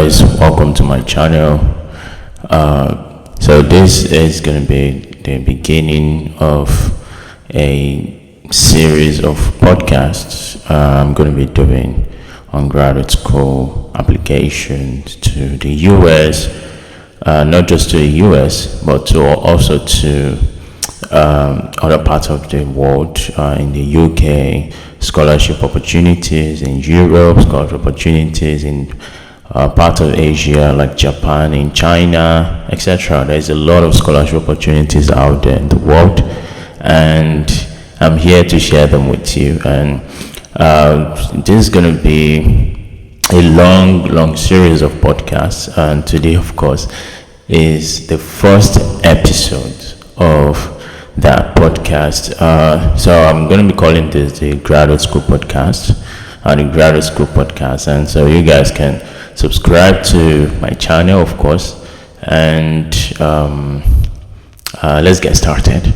guys, welcome to my channel. So this is going to be the beginning of a series of podcasts I'm going to be doing on graduate school applications to the US, not just to the US, but also to other parts of the world, in the UK, scholarship opportunities in Europe, scholarship opportunities in part of Asia like Japan, in China, etc. There's a lot of scholarship opportunities out there in the world, and I'm here to share them with you. And this is going to be a long series of podcasts, and today, of course, is the first episode of that podcast. So I'm going to be calling this the graduate school podcast, and so you guys can subscribe to my channel, of course, and let's get started.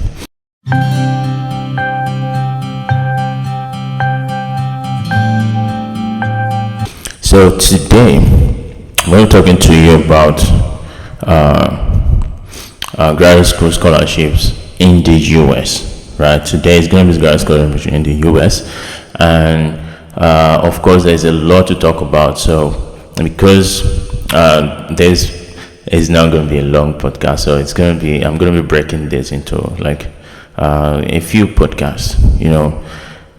So today we're talking to you about graduate school scholarships in the US. Right, today is going to be graduate scholarships in the US, and of course there's a lot to talk about. So because this is not going to be a long podcast, so I'm going to be breaking this into like a few podcasts,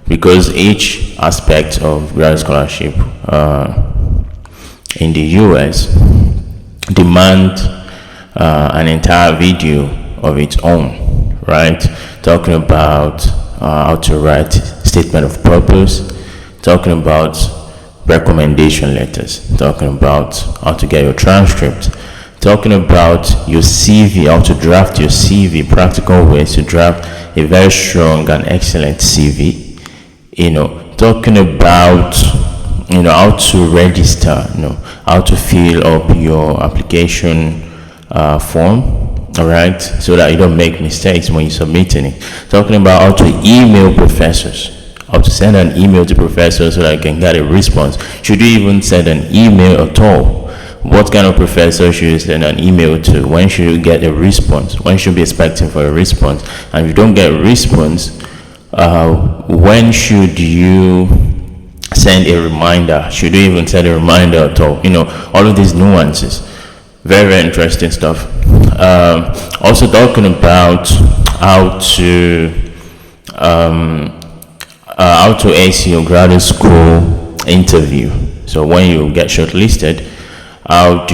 because each aspect of graduate scholarship in the US demand an entire video of its own, right? Talking about how to write statement of purpose, talking about recommendation letters, talking about how to get your transcript, talking about your CV, how to draft your CV, practical ways to draft a very strong and excellent CV, talking about how to register, how to fill up your application form, all right, so that you don't make mistakes when you're submitting it, talking about how to email professors, how to send an email to professors so that I can get a response. Should you even send an email at all? What kind of professor should you send an email to? When should you get a response? When should you be expecting for a response? And if you don't get a response, when should you send a reminder? Should you even send a reminder at all? All of these nuances. Very interesting stuff. Also talking about how to ace your graduate school interview. So when you get shortlisted, when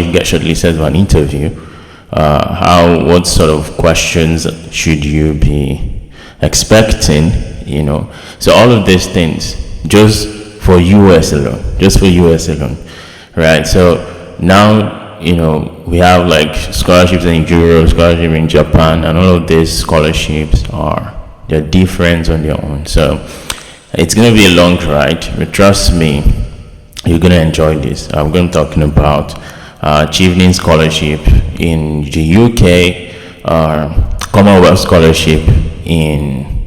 you get shortlisted for an interview, what sort of questions should you be expecting? So all of these things just for US alone, right? So now we have like scholarships in Europe, scholarship in Japan, and all of these scholarships they're different on their own. So it's going to be a long ride, but trust me, you're going to enjoy this. I'm going to be talking about achieving scholarship in the UK, Commonwealth scholarship in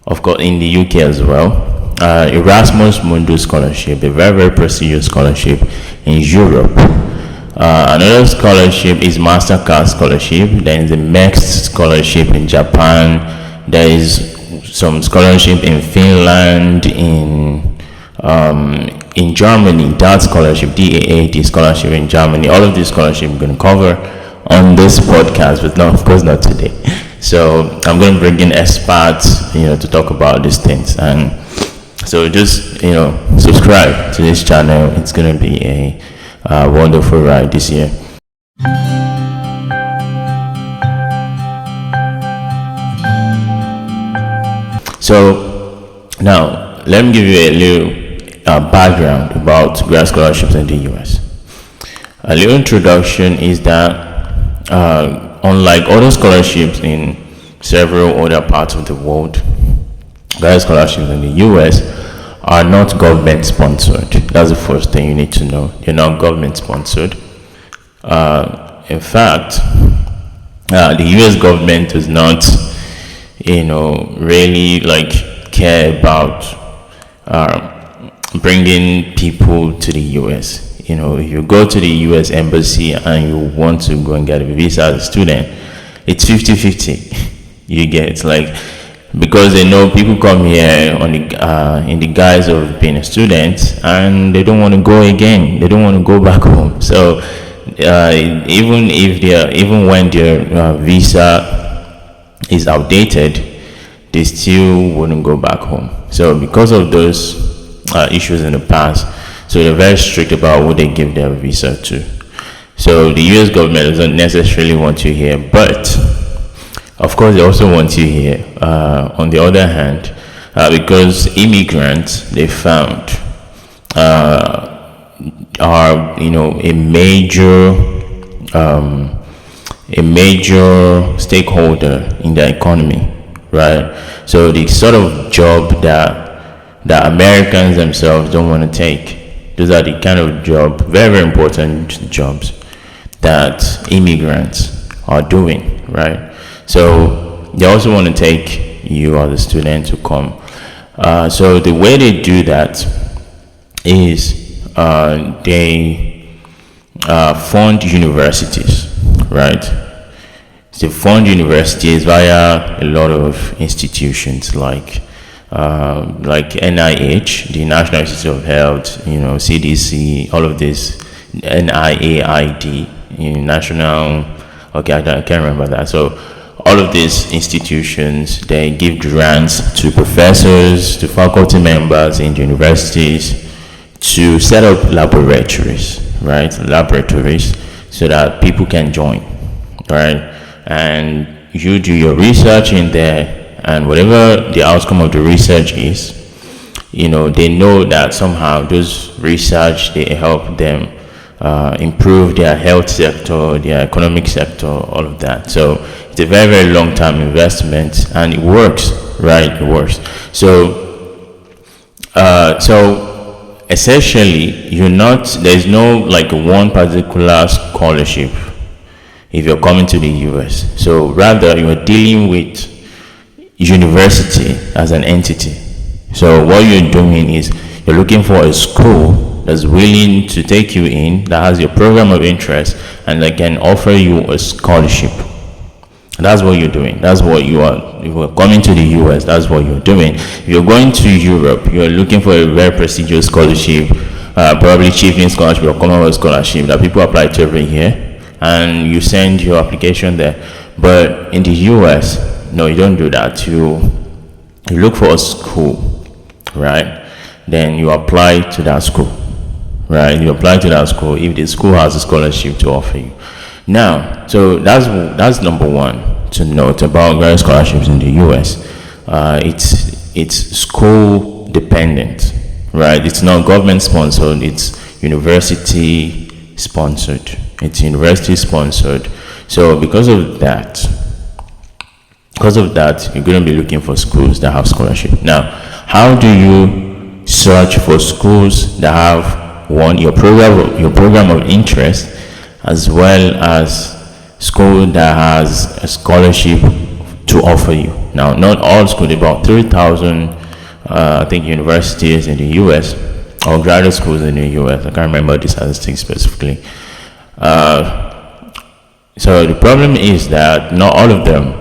the UK as well, Erasmus Mundus scholarship, a very prestigious scholarship in Europe. Another scholarship is MasterCard scholarship. There is a MEX scholarship in Japan. There is some scholarship in Finland, in Germany, that scholarship, DAAD scholarship in Germany. All of these scholarships I'm going to cover on this podcast, but of course not today. So I'm going to bring in experts, to talk about these things. And so just, subscribe to this channel. It's going to be a wonderful ride this year. So now let me give you a little background about grad scholarships in the US. A little introduction is that unlike other scholarships in several other parts of the world, grad scholarships in the US are not government sponsored. That's the first thing you need to know. They're not government sponsored. In fact, the US government does not really care about bringing people to the US. If you go to the US embassy and you want to go and get a visa as a student, it's 50-50. You get, like, because they know people come here on the in the guise of being a student, and they don't want to go again. They don't want to go back home. So even when their visa is outdated, they still wouldn't go back home. So because of those issues in the past, so they're very strict about who they give their visa to. So the US government doesn't necessarily want you here, but of course they also want you here. On the other hand, because immigrants, they found, are a major stakeholder in the economy, right? So the sort of job that Americans themselves don't want to take, those are the kind of job, very, very important jobs that immigrants are doing, right? So they also want to take you as a student to come. So the way they do that is they fund universities, right? They fund universities via a lot of institutions like NIH, the National Institute of Health, CDC, all of this, NIAID, National, okay, I can't remember that. So all of these institutions, they give grants to professors, to faculty members in the universities to set up laboratories, right? Laboratories, so that people can join, right? And you do your research in there, and whatever the outcome of the research is, they know that somehow those research, they help them improve their health sector, their economic sector, all of that. So it's a very, very long-term investment, and it works, right? It works. So essentially, there's no like one particular scholarship if you're coming to the US. So rather, you're dealing with university as an entity. So what you're doing is you're looking for a school that's willing to take you in, that has your program of interest, and that can offer you a scholarship. That's what you're doing. That's what you are. If you're coming to the US, that's what you're doing. If you're going to Europe, you're looking for a very prestigious scholarship, probably Chieftain Scholarship or Commonwealth Scholarship that people apply to every year, and you send your application there. But in the US, no, you don't do that. You look for a school, right? Then you apply to that school, right? You apply to that school if the school has a scholarship to offer you. Now, so that's number one to note about various scholarships in the US. It's school dependent, right? It's not government sponsored. It's university sponsored. It's university sponsored. So because of that, you're going to be looking for schools that have scholarship. Now, how do you search for schools that have your program of interest, as well as school that has a scholarship to offer you? Now, not all schools, about 3,000 I think universities in the US, or graduate schools in the US. I can't remember the statistics specifically. So the problem is that not all of them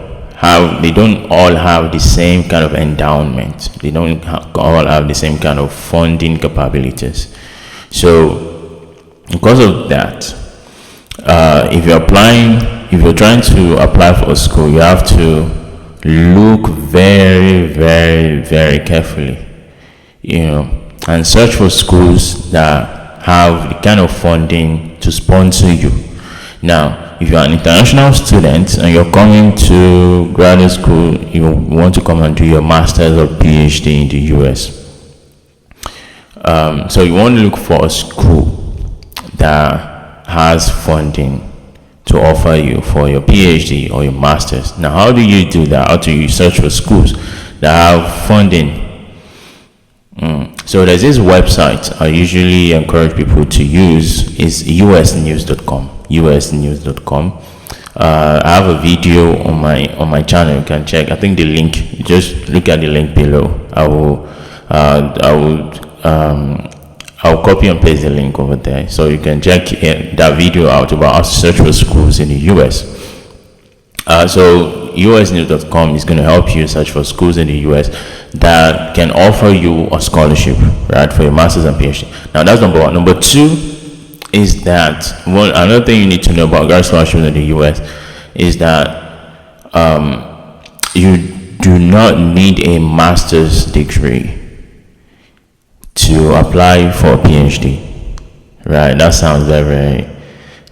they don't all have the same kind of endowment. They don't all have the same kind of funding capabilities. So because of that, if you're trying to apply for a school, you have to look very, very, very carefully, and search for schools that have the kind of funding to sponsor you. Now, if you're an international student and you're coming to graduate school, you want to come and do your master's or PhD in the US. So you want to look for a school that has funding to offer you for your PhD or your master's. Now, how do you do that? How do you search for schools that have funding? So there's this website I usually encourage people to use. Is usnews.com. usnews.com. I have a video on my channel. You can check. I think the link. Just look at the link below. I will I'll copy and paste the link over there so you can check that video out about how to search for schools in the US. So usnews.com is going to help you search for schools in the US that can offer you a scholarship, right, for your master's and PhD. Now that's number one. Number two is that another thing you need to know about grad scholarships in the US is that you do not need a master's degree to apply for a PhD, right? That sounds very, very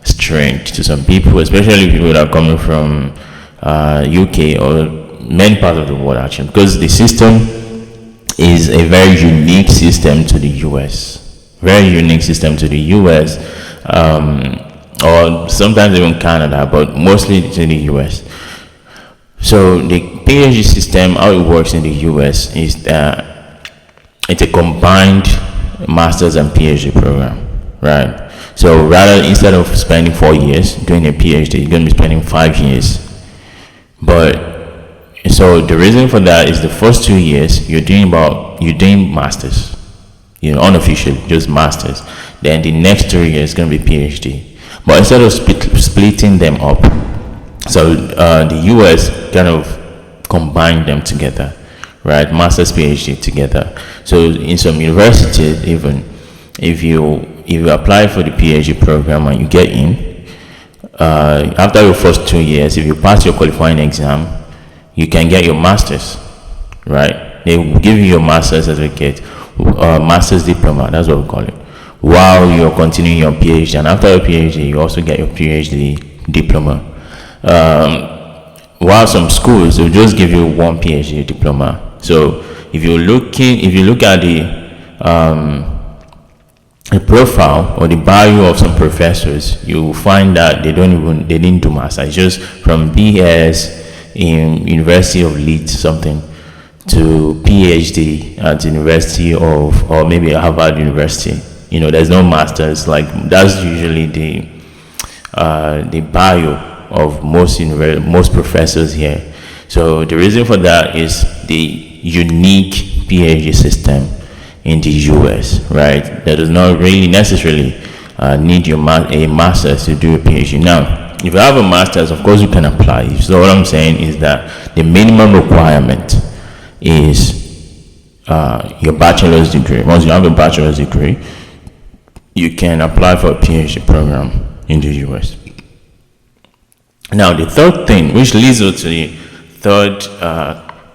strange to some people, especially people that are coming from UK or many parts of the world, actually, because the system is a very unique system to the US. Very unique system to the US, or sometimes even Canada, but mostly to the US. So the PhD system, how it works in the US is that it's a combined master's and PhD program, right? So rather, instead of spending 4 years doing a PhD, you're going to be spending 5 years. But so the reason for that is the first 2 years you're doing masters, unofficially just masters. Then the next 3 years is going to be PhD. But instead of splitting them up, so the US kind of combined them together, right? Master's, PhD together. So in some universities, even if you apply for the PhD program and you get in, after your first 2 years, if you pass your qualifying exam, you can get your master's, right? They will give you your master's certificate, master's diploma, that's what we call it, while you're continuing your PhD. And after your PhD, you also get your PhD diploma. While some schools will just give you one PhD diploma. So if you look at the profile or the bio of some professors, you will find that they didn't do master. It's just from BS in University of Leeds something to PhD at University of, or maybe Harvard University. There's no masters. Like that's usually the bio of most professors here. So the reason for that is the unique PhD system in the US, right? That does not really necessarily need a master's to do a PhD. Now, if you have a master's, of course you can apply. So what I'm saying is that the minimum requirement is your bachelor's degree. Once you have a bachelor's degree, you can apply for a PhD program in the US. Now, the third thing, which leads us to the third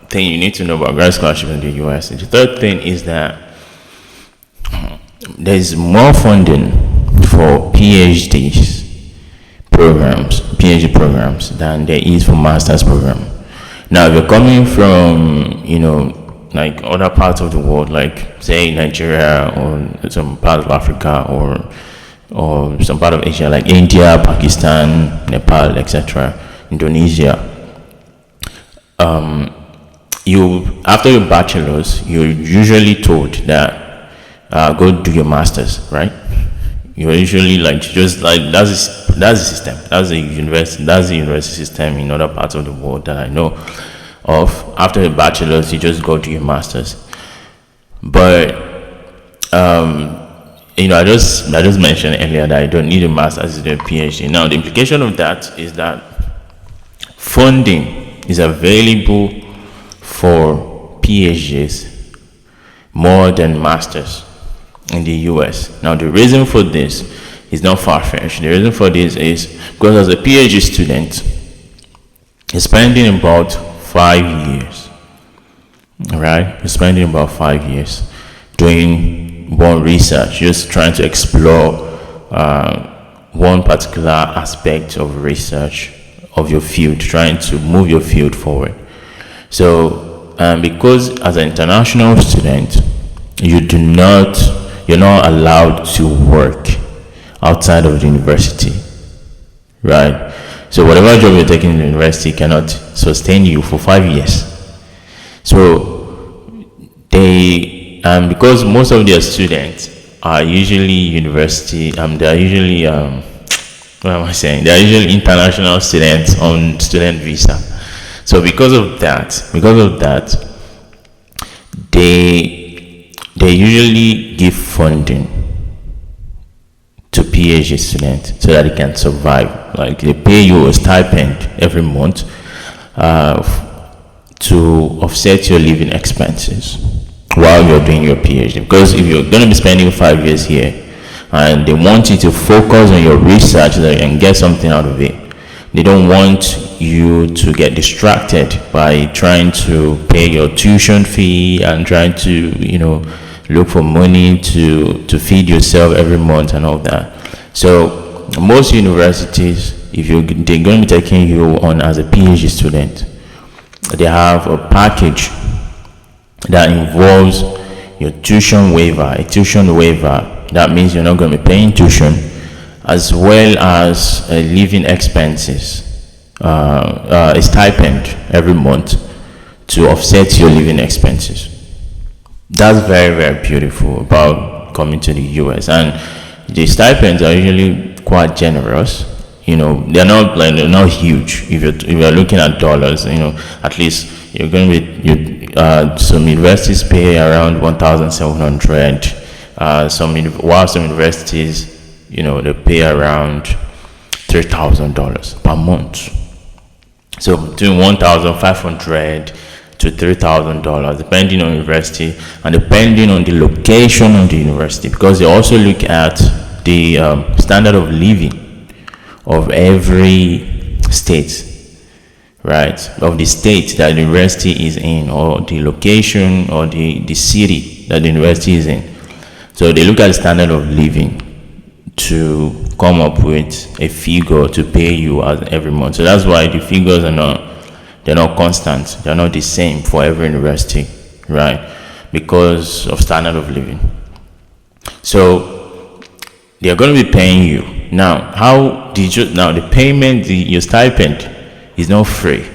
thing you need to know about grad scholarship in the US, the third thing is that there is more funding for PhD programs than there is for master's program. Now, if you're coming from, like other parts of the world, like say Nigeria or some part of Africa or some part of Asia, like India, Pakistan, Nepal, etc., Indonesia, after your bachelor's, you're usually told that go do your master's, right? You're usually that's the system. That's the university system in other parts of the world that I know of. After your bachelor's, you just go to your master's. But I just mentioned earlier that I don't need a master's to do a PhD. Now, the implication of that is that funding is available for PhDs more than masters in the US. Now, the reason for this is not far-fetched. The reason for this is because as a PhD student, you're spending about 5 years, right? You're spending about 5 years doing one research, just trying to explore one particular aspect of research of your field, trying to move your field forward. So because as an international student, you're not allowed to work outside of the university, right? So whatever job you're taking in the university cannot sustain you for 5 years. So because most of their students are usually they're usually they're usually international students on student visa. So because of that, they they usually give funding to PhD students so that they can survive. Like they pay you a stipend every month to offset your living expenses while you're doing your PhD. Because if you're going to be spending 5 years here and they want you to focus on your research and get something out of it, they don't want you to get distracted by trying to pay your tuition fee and trying to, look for money to feed yourself every month and all that. So most universities, they're going to be taking you on as a PhD student, they have a package that involves your tuition waiver. A tuition waiver, that means you're not going to be paying tuition, as well as living expenses, a stipend every month to offset your living expenses. That's very, very beautiful about coming to the US. And the stipends are usually quite generous. They're not huge. If you're looking at dollars, at least you're going to be, some universities pay around 1,700. While some universities, they pay around $3,000 per month. So between 1,500 to $3,000, depending on university and depending on the location of the university, because they also look at the standard of living of every state, right? Of the state that the university is in, or the location, or the city that the university is in. So they look at the standard of living to come up with a figure to pay you every month. So that's why the figures they're not constant. They're not the same for every university, right? Because of standard of living. So they're going to be paying you. Now, the payment, your stipend is not free,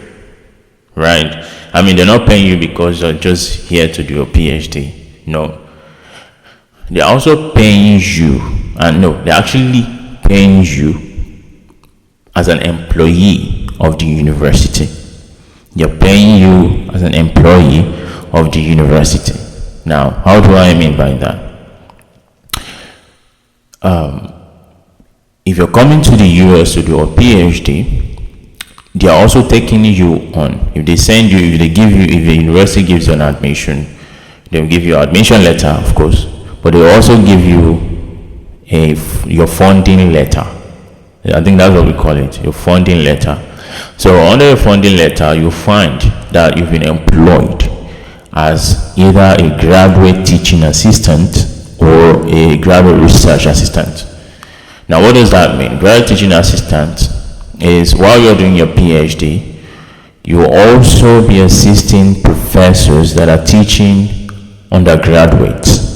right? I mean, they're not paying you because you're just here to do a PhD. No. They're also paying you, they're actually paying you as an employee of the university. They're paying you as an employee of the university. Now, how do I mean by that? If you're coming to the US to do a PhD, they are also taking you on. If the university gives you an admission, they'll give you an admission letter, of course, but they'll also give you your funding letter. I think that's what we call it, your funding letter. So under your funding letter, you'll find that you've been employed as either a graduate teaching assistant or a graduate research assistant. Now, what does that mean? Graduate teaching assistant is while you're doing your PhD, you will also be assisting professors that are teaching undergraduates,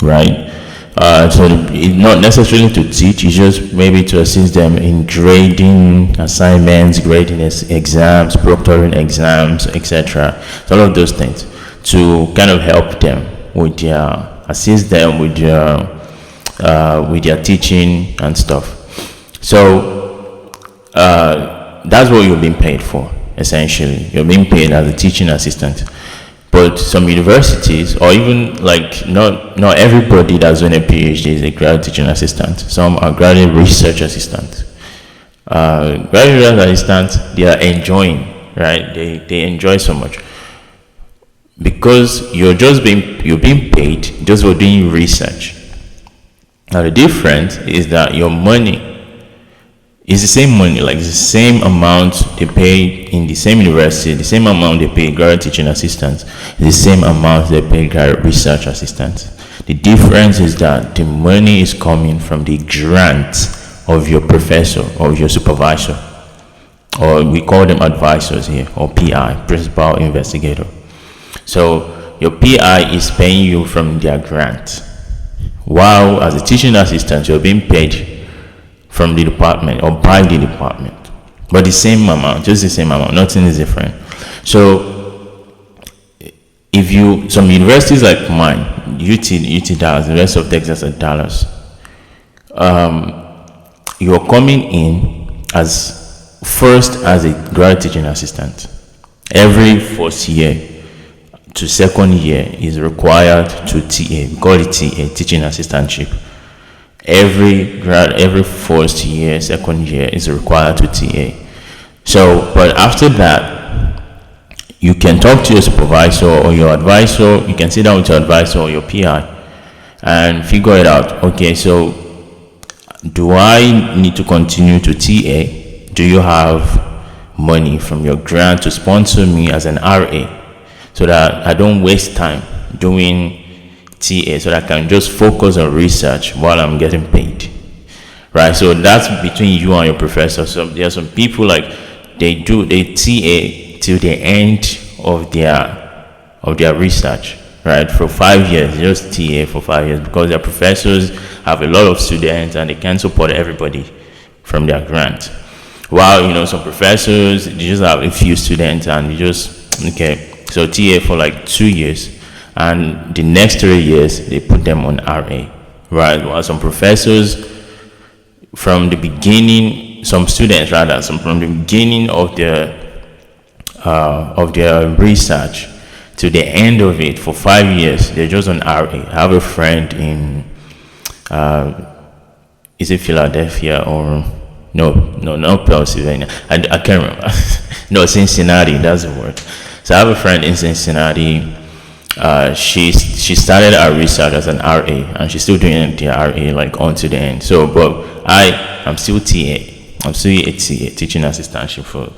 right? So it's not necessarily to teach, it's just maybe to assist them in grading assignments, grading exams, proctoring exams, etc. So all of those things to kind of help them with assist them with their teaching and stuff. So that's what you're being paid for, essentially. You're being paid as a teaching assistant. But some universities, or even not everybody that's doing a PhD is a graduate teaching assistant. Some are graduate research assistants. Graduate research assistants, they are enjoying, right? They enjoy so much because you're being paid just for doing research. Now the difference is that your money is the same money, like the same amount they pay in the same university, the same amount they pay graduate teaching assistants, the same amount they pay graduate research assistants. The difference is that the money is coming from the grant of your professor or your supervisor, or we call them advisors here, or PI, principal investigator. So your PI is paying you from their grant, while as a teaching assistant you're being paid from the department or by the department, but the same amount, just the same amount, nothing is different. So some universities like mine, UT Dallas, the rest of Texas at Dallas, you're coming in first as a graduate teaching assistant every fourth year to second year is required to TA. We call it TA, teaching assistantship. Every first year, second year is required to TA. So, but after that, you can talk to your supervisor or your advisor. You can sit down with your advisor or your PI and figure it out. Okay, so do I need to continue to TA? Do you have money from your grant to sponsor me as an RA, so that I don't waste time doing TA, so that I can just focus on research while I'm getting paid, right? So that's between you and your professor. So there are some people like they TA till the end of their research, right? For 5 years, they just TA for 5 years because their professors have a lot of students and they can't support everybody from their grant. While some professors, they just have a few students and you just so TA for like 2 years, and the next 3 years they put them on RA, right? While some professors from the beginning, some students rather, from the beginning of their research to the end of it for 5 years, they're just on RA. I have a friend in is it Philadelphia or no, not Pennsylvania. I can't remember. No, Cincinnati, that's the word. So I have a friend in Cincinnati. She started her research as an RA, and she's still doing the RA like on to the end. So, but I'm still TA. I'm still a TA, teaching assistantship for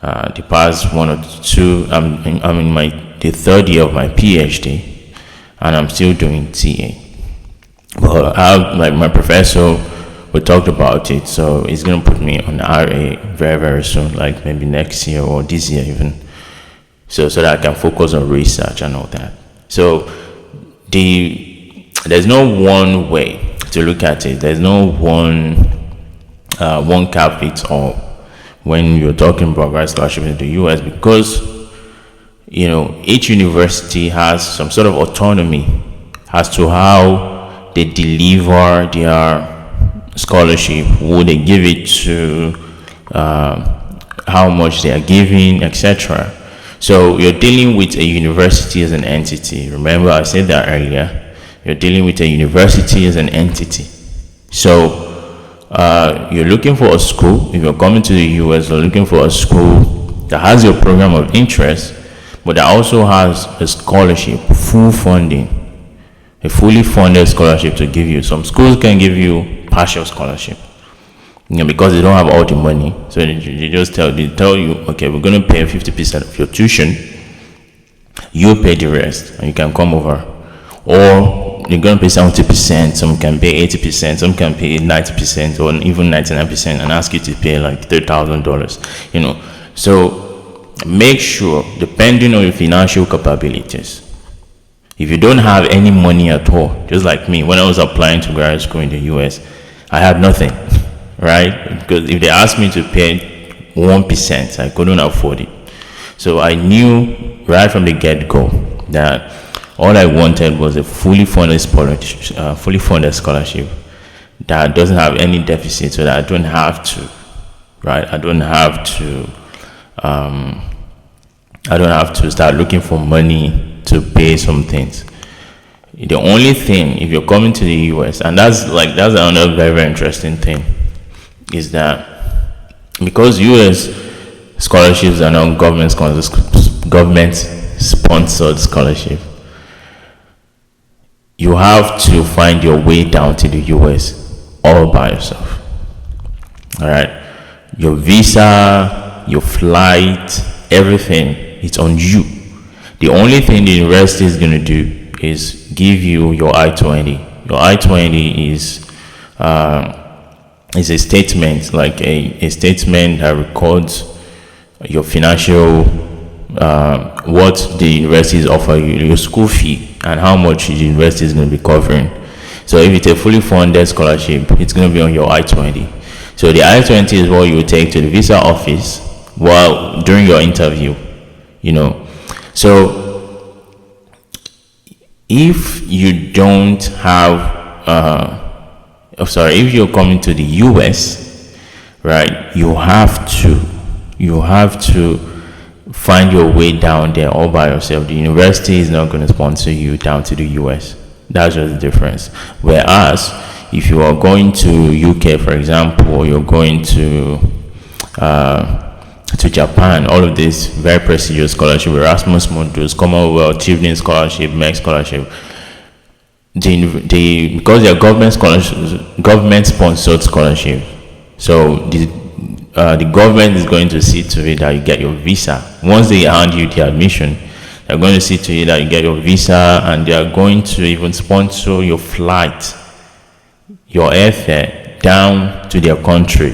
the past 1 or 2. I'm in the third year of my PhD, and I'm still doing TA. But my professor, we talked about it, so he's gonna put me on RA very, very soon, like maybe next year or this year even, so that I can focus on research and all that. So there's no one way to look at it. There's no one cap fits all when you're talking about grad scholarship in the US, because each university has some sort of autonomy as to how they deliver their scholarship, who they give it to, how much they are giving, etc. So you're dealing with a university as an entity. Remember, I said that earlier. You're dealing with a university as an entity. So you're looking for a school. If you're coming to the US, you're looking for a school that has your program of interest, but that also has a scholarship, full funding, a fully funded scholarship to give you. Some schools can give you partial scholarship, because they don't have all the money. So they just tell you, okay, we're going to pay 50% of your tuition, you pay the rest and you can come over. Or you're going to pay 70%, some can pay 80%, some can pay 90% or even 99% and ask you to pay like $3,000. So make sure, depending on your financial capabilities, if you don't have any money at all, just like me, when I was applying to graduate school in the US, I had nothing, right? Because if they asked me to pay 1%, I couldn't afford it. So I knew right from the get-go that all I wanted was a fully funded scholarship that doesn't have any deficit, so that I don't have to, right? I don't have to start looking for money to pay some things. The only thing, if you're coming to the US, and that's another very, very interesting thing, is that because US scholarships are not government sponsored scholarship, you have to find your way down to the US all by yourself. All right, your visa, your flight, everything, it's on you. The only thing the university is going to do is give you your I-20. Your I-20 is a statement, like a statement that records your financial, what the university is offering you, your school fee, and how much the university is going to be covering. So if it's a fully funded scholarship, it's going to be on your I-20. So the I-20 is what you will take to the visa office during your interview, So if you don't have, if you're coming to the US, right, you have to find your way down there all by yourself. The university is not going to sponsor you down to the US. That's just the difference. Whereas if you are going to UK, for example, or you're going to Japan, all of these very prestigious scholarship, Erasmus Mundus, Commonwealth, Children's Scholarship, MEC Scholarship, because they're government sponsored scholarship, so the government is going to see to it that you get your visa. Once they hand you the admission, they're going to see to it that you get your visa, and they are going to even sponsor your flight, your airfare down to their country.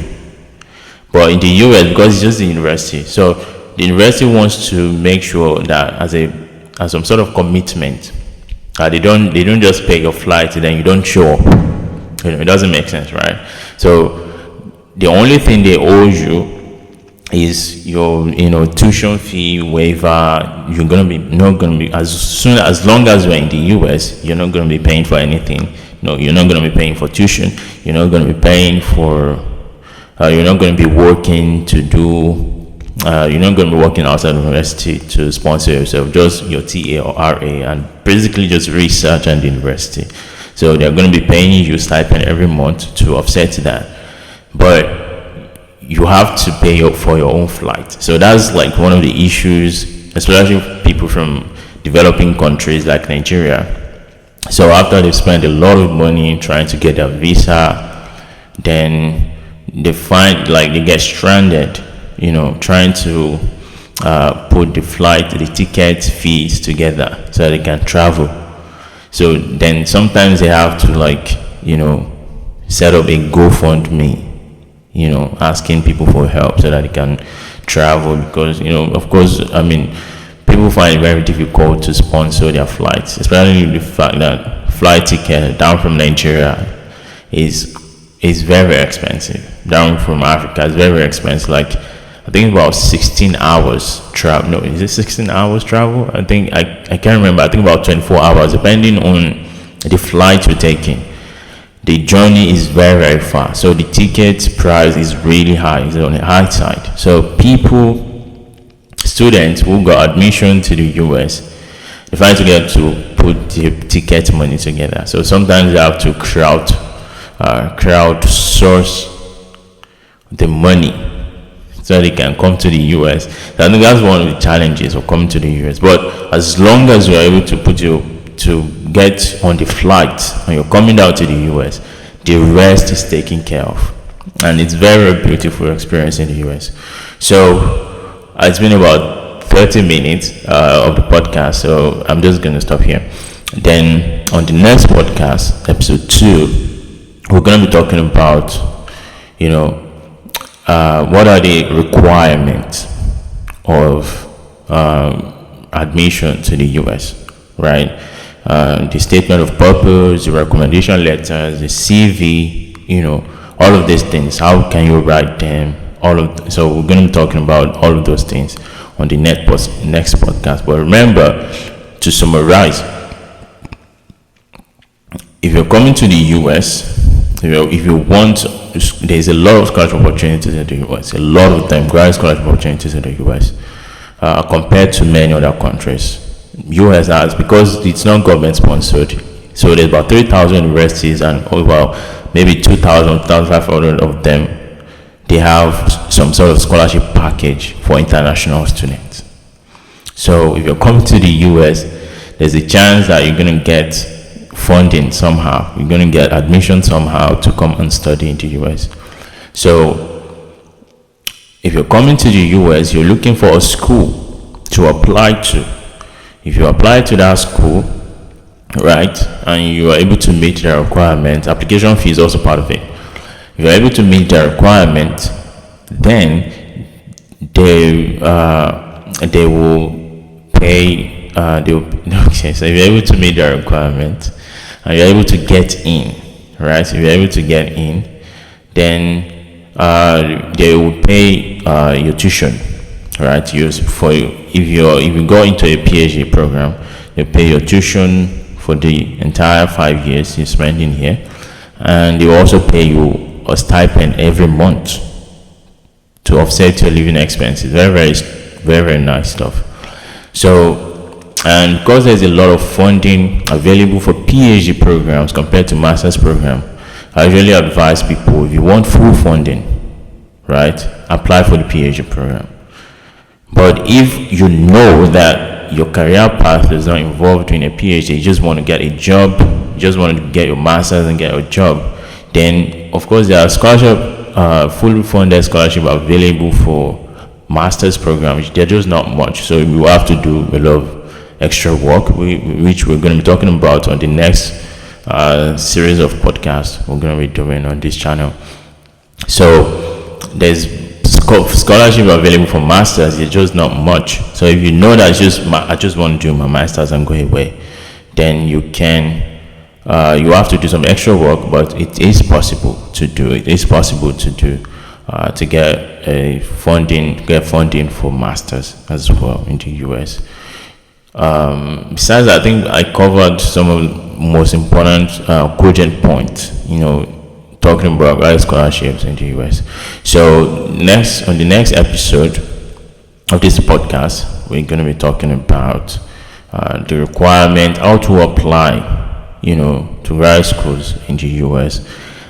But in the US, because it's just the university, so the university wants to make sure that as some sort of commitment, they don't just pay your flight and then you don't show up. It doesn't make sense, right? So the only thing they owe you is your tuition fee waiver. You're not gonna be as long as you're in the US, you're not gonna be paying for anything. No, you're not gonna be paying for tuition. You're not gonna be paying for. You're not going to be working to do. You're not going to be working outside the university to sponsor yourself. Just your TA or RA, and basically just research and the university. So they're going to be paying you stipend every month to offset that, but you have to pay up for your own flight. So that's like one of the issues, especially people from developing countries like Nigeria. So after they've spent a lot of money trying to get a visa, then they find like they get stranded, trying to put the ticket fees together so that they can travel. So then sometimes they have to set up a GoFundMe, asking people for help so that they can travel, because of course, people find it very difficult to sponsor their flights, especially the fact that flight ticket down from Nigeria is very expensive. Down from Africa is very expensive. Like I think about 16 hours travel. No, is it 16 hours travel? I think I can't remember. I think about 24 hours, depending on the flight you're taking. The journey is very, very far. So the ticket price is really high. It's on the high side. So students who got admission to the US, they find to get to put the ticket money together. So sometimes they have to crowdsource the money so they can come to the US. So I think that's one of the challenges of coming to the US. But as long as you're able to get on the flight and you're coming down to the US, the rest is taken care of, and it's very beautiful experience in the US. So it's been about 30 minutes of the podcast, so I'm just going to stop here. Then on the next podcast, episode 2, we're going to be talking about, what are the requirements of admission to the US, right? The statement of purpose, the recommendation letters, the CV, all of these things. How can you write them? So we're going to be talking about all of those things on the next podcast. But remember, to summarize, if you're coming to the US, if you want, there's a lot of scholarship opportunities in the US, a lot of them, great scholarship opportunities in the US, compared to many other countries. US has, because it's not government sponsored, so there's about 3,000 universities, and about maybe 2,000, 2,500 of them, they have some sort of scholarship package for international students. So if you're coming to the US, there's a chance that you're going to get funding somehow. You're going to get admission somehow to come and study in the US. So if you're coming to the US, you're looking for a school to apply to. If you apply to that school, right, and you are able to meet the requirement, application fee is also part of it. If you're able to meet the requirement, then they will pay. Okay, so if you're able to meet the requirement and you're able to get in, right? So if you're able to get in, then they will pay your tuition, right? If you go into a PhD program, they pay your tuition for the entire 5 years you spend in here, and they also pay you a stipend every month to offset your living expenses. Very, very, Very, very nice stuff. So, and because there's a lot of funding available for PhD programs compared to master's program, I usually advise people, if you want full funding, right, apply for the PhD program. But if you know that your career path is not involved in a PhD, you just want to get a job, you just want to get your master's and get a job, then of course there are fully funded scholarship available for master's programs. They're just not much, so you have to do a lot of extra work, which we're going to be talking about on the next series of podcasts we're going to be doing on this channel. So there's scholarship available for masters, it's just not much. So if you know that I just want to do my masters and go away, then you have to do some extra work, but it is possible to do. It is possible to do to get funding for masters as well in the US. Besides, I think I covered some of the most important cogent points, talking about graduate scholarships in the US. So on the next episode of this podcast, we're going to be talking about the requirement, how to apply, to graduate schools in the US.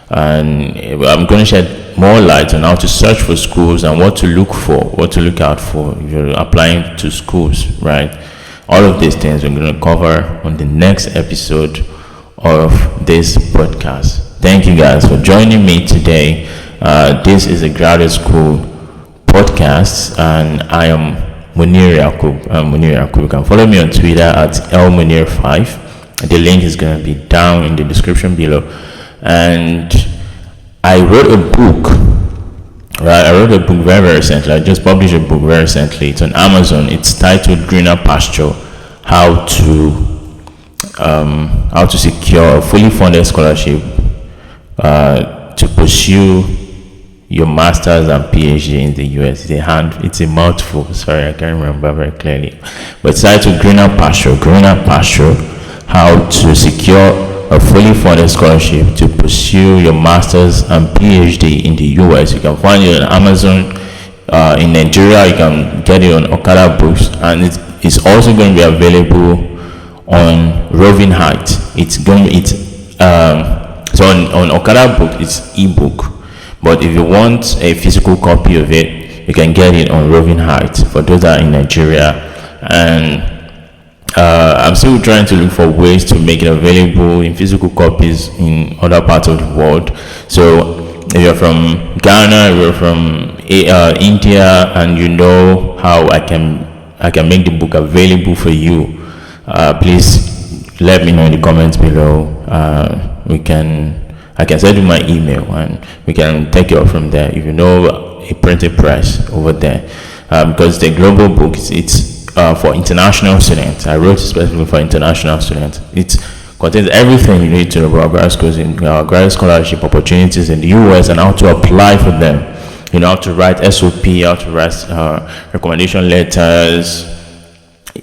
And I'm going to shed more light on how to search for schools and what to look out for if you're applying to schools, right? All of these things we're going to cover on the next episode of this podcast. Thank you guys for joining me today. This is a graduate school podcast, and I am Munir Yakub. You can follow me on Twitter at lmunir5. The link is going to be down in the description below. And I wrote a book, right? I wrote a book very, very recently. I just published a book very recently. It's on Amazon. It's titled Greener Pasture: How to secure a fully funded scholarship to pursue your master's and PhD in the US. It's a mouthful. Sorry, I can't remember very clearly. But it's titled Greener Pasture: How to secure a fully funded scholarship to pursue your master's and PhD in the US. You can find it on Amazon. In Nigeria, you can get it on Okada Books, and it's also going to be available on Roving Heights. So on Okada Book, it's ebook, but if you want a physical copy of it, you can get it on Roving Heights for those that are in Nigeria. And I'm still trying to look for ways to make it available in physical copies in other parts of the world. So if you're from Ghana, if you're from India, and you know how I can make the book available for you, please let me know in the comments below. I can send you my email and we can take it off from there. If you know a printed press over there, because the global book, it's for international students. I wrote specifically for international students. It contains everything you need to know about graduate schools, graduate scholarship opportunities in the US, and how to apply for them. How to write SOP, how to write recommendation letters,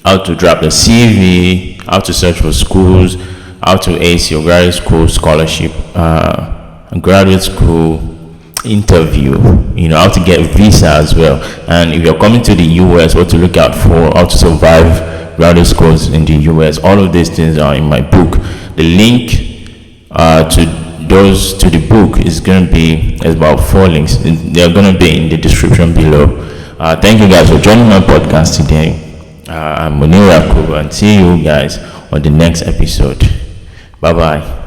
how to draft a CV, how to search for schools, how to ace your graduate school scholarship, graduate school interview, how to get visa as well. And if you're coming to the US, what to look out for, how to survive graduate schools in the US. All of these things are in my book. The link to the book is going to be, there's about 4 links. They're going to be in the description below. Thank you guys for joining my podcast today. I'm Munir Yakub, and see you guys on the next episode. Bye bye.